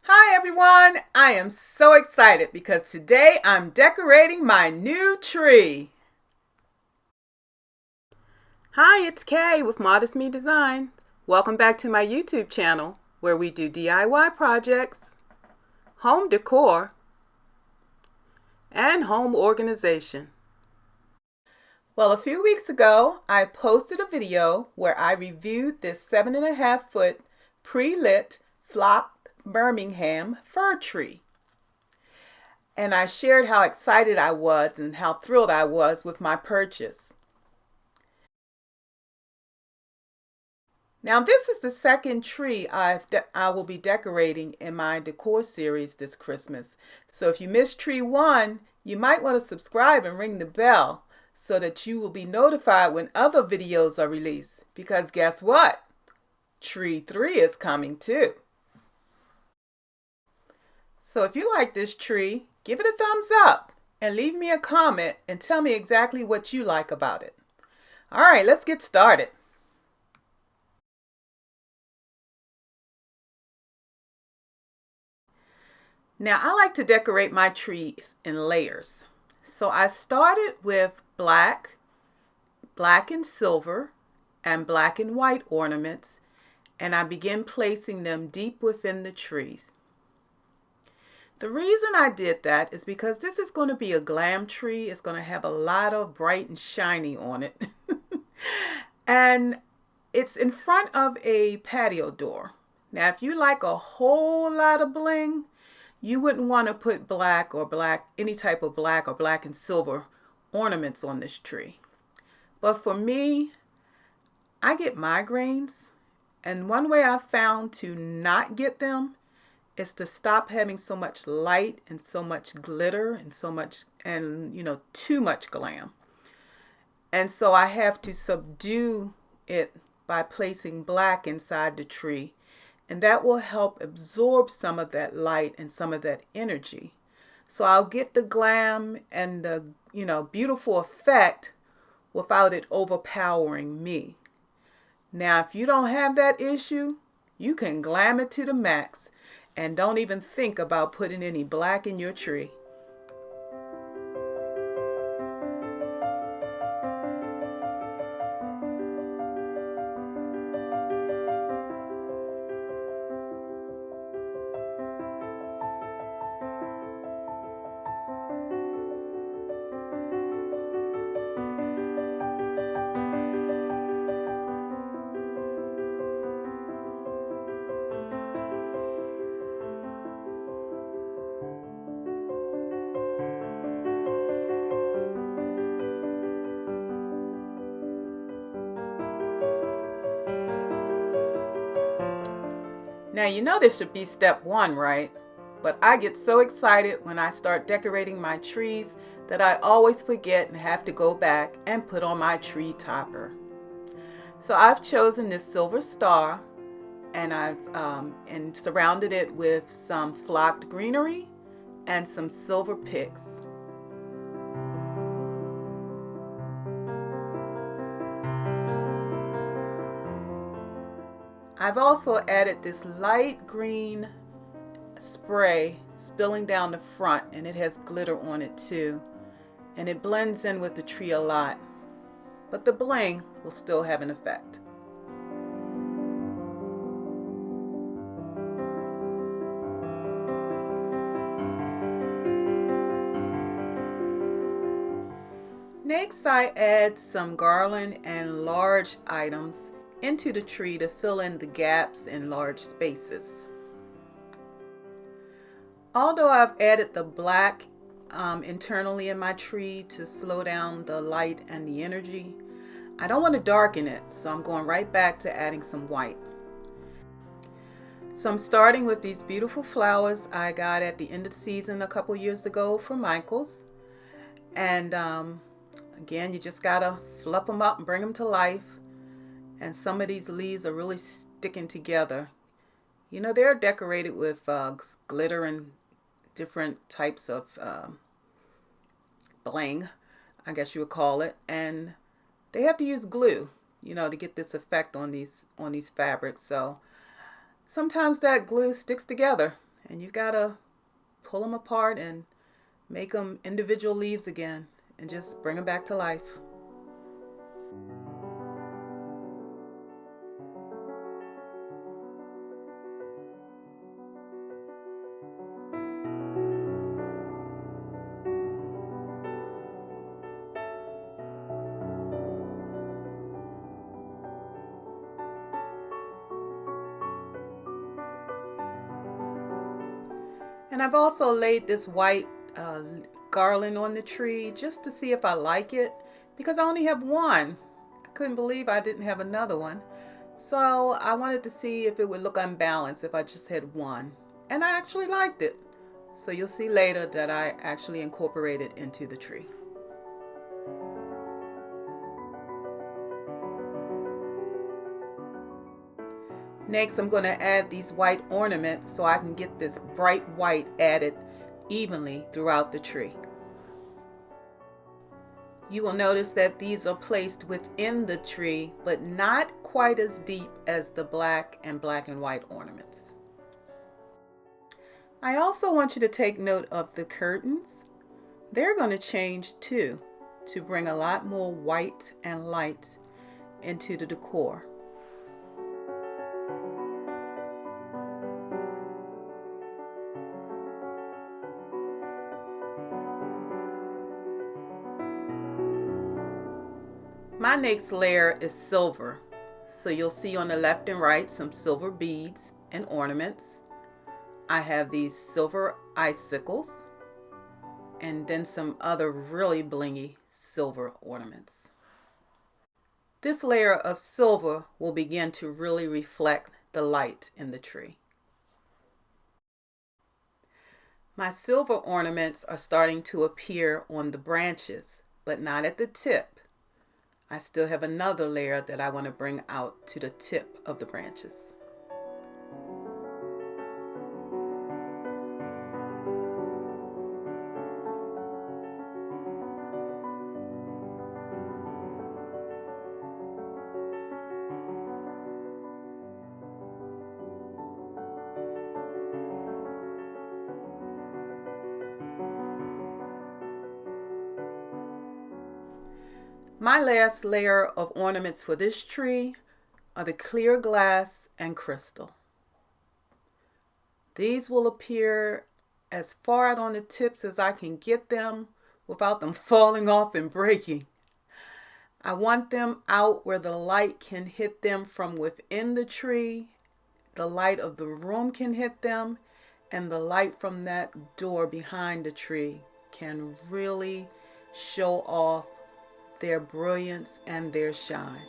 Hi everyone! I am so excited because today I'm decorating my new tree. Hi, it's Kay with Modest Me Design. Welcome back to my YouTube channel where we do DIY projects, home decor, and home organization. Well, a few weeks ago, I posted a video where I reviewed this 7.5-foot pre-lit flocked Birmingham fir tree. And I shared how excited I was and how thrilled I was with my purchase. Now this is the second tree I will be decorating in my decor series this Christmas. So if you missed tree 1, you might want to subscribe and ring the bell so that you will be notified when other videos are released. Because guess what? Tree 3 is coming too. So if you like this tree, give it a thumbs up and leave me a comment and tell me exactly what you like about it. All right, let's get started. Now I like to decorate my trees in layers. So I started with black and silver, and black and white ornaments, and I began placing them deep within the trees. The reason I did that is because this is going to be a glam tree. It's going to have a lot of bright and shiny on it. And it's in front of a patio door. Now if you like a whole lot of bling, you wouldn't want to put any type of black or black and silver ornaments on this tree. But for me, I get migraines, and one way I've found to not get them is to stop having so much light and so much glitter and too much glam. And so I have to subdue it by placing black inside the tree, and that will help absorb some of that light and some of that energy. So I'll get the glam and the beautiful effect without it overpowering me. Now if you don't have that issue, you can glam it to the max and don't even think about putting any black in your tree. Now you know this should be step 1, right? But I get so excited when I start decorating my trees that I always forget and have to go back and put on my tree topper. So I've chosen this silver star, and I've surrounded it with some flocked greenery and some silver picks. I've also added this light green spray spilling down the front, and it has glitter on it too, and it blends in with the tree a lot, but the bling will still have an effect. Next, I add some garland and large items into the tree to fill in the gaps in large spaces. Although I've added the black internally in my tree to slow down the light and the energy, I don't want to darken it, so I'm going right back to adding some white. So I'm starting with these beautiful flowers I got at the end of the season a couple years ago from Michael's. And again, you just gotta fluff them up and bring them to life. And some of these leaves are really sticking together. You know, they're decorated with glitter and different types of bling, I guess you would call it. And they have to use glue, to get this effect on these fabrics. So sometimes that glue sticks together and you gotta pull them apart and make them individual leaves again and just bring them back to life. And I've also laid this white garland on the tree just to see if I like it, because I only have one. I couldn't believe I didn't have another one. So I wanted to see if it would look unbalanced if I just had one. And I actually liked it. So you'll see later that I actually incorporated into the tree. Next, I'm going to add these white ornaments so I can get this bright white added evenly throughout the tree. You will notice that these are placed within the tree, but not quite as deep as the black and white ornaments. I also want you to take note of the curtains. They're going to change too, to bring a lot more white and light into the decor. My next layer is silver, so you'll see on the left and right some silver beads and ornaments. I have these silver icicles and then some other really blingy silver ornaments. This layer of silver will begin to really reflect the light in the tree. My silver ornaments are starting to appear on the branches, but not at the tip. I still have another layer that I want to bring out to the tip of the branches. My last layer of ornaments for this tree are the clear glass and crystal. These will appear as far out on the tips as I can get them without them falling off and breaking. I want them out where the light can hit them from within the tree, the light of the room can hit them, and the light from that door behind the tree can really show off their brilliance and their shine.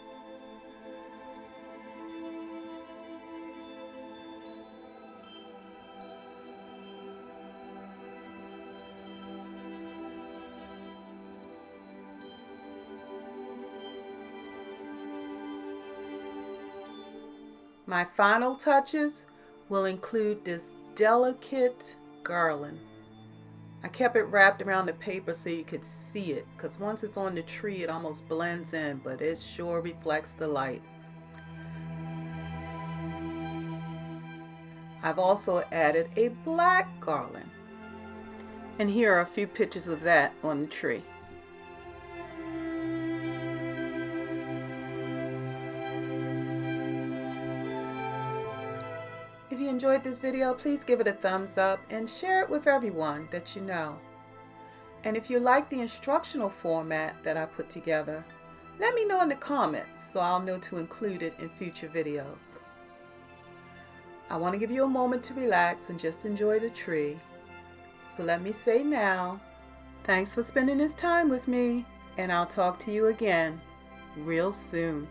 My final touches will include this delicate garland. I kept it wrapped around the paper so you could see it, because once it's on the tree it almost blends in, but it sure reflects the light. I've also added a black garland, and here are a few pictures of that on the tree. If you enjoyed this video, please give it a thumbs up and share it with everyone that you know. And if you like the instructional format that I put together, let me know in the comments so I'll know to include it in future videos. I want to give you a moment to relax and just enjoy the tree. So let me say now, thanks for spending this time with me, and I'll talk to you again real soon.